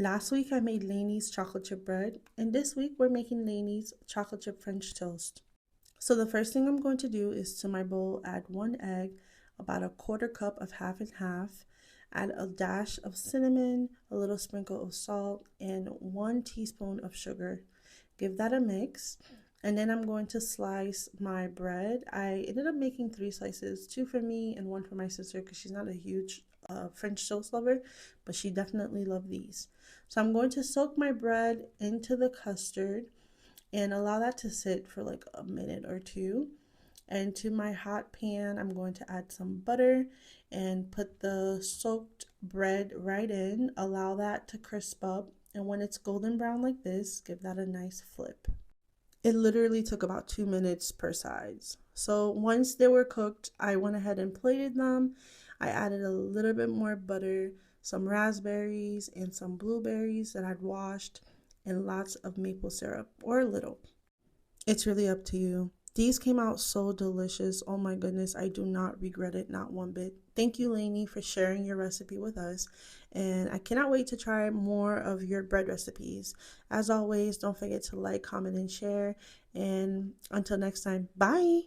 Last week I made Lainey's chocolate chip bread, and this week we're making Lainey's chocolate chip French toast. So the first thing I'm going to do is to my bowl add 1 egg, about a quarter cup of half and half, add a dash of cinnamon, a little sprinkle of salt, and 1 teaspoon of sugar. Give that a mix. And then I'm going to slice my bread. I ended up making 3 slices, 2 for me and 1 for my sister because she's not a huge French toast lover, but she definitely loved these. So I'm going to soak my bread into the custard and allow that to sit for like a minute or two. And to my hot pan, I'm going to add some butter and put the soaked bread right in. Allow that to crisp up. And when it's golden brown like this, give that a nice flip. It literally took about 2 minutes per size. So once they were cooked, I went ahead and plated them. I added a little bit more butter, some raspberries, and some blueberries that I'd washed, and lots of maple syrup, or a little. It's really up to you. These came out so delicious. Oh my goodness, I do not regret it, not one bit. Thank you, Lainey, for sharing your recipe with us. And I cannot wait to try more of your bread recipes. As always, don't forget to like, comment, and share. And until next time, bye.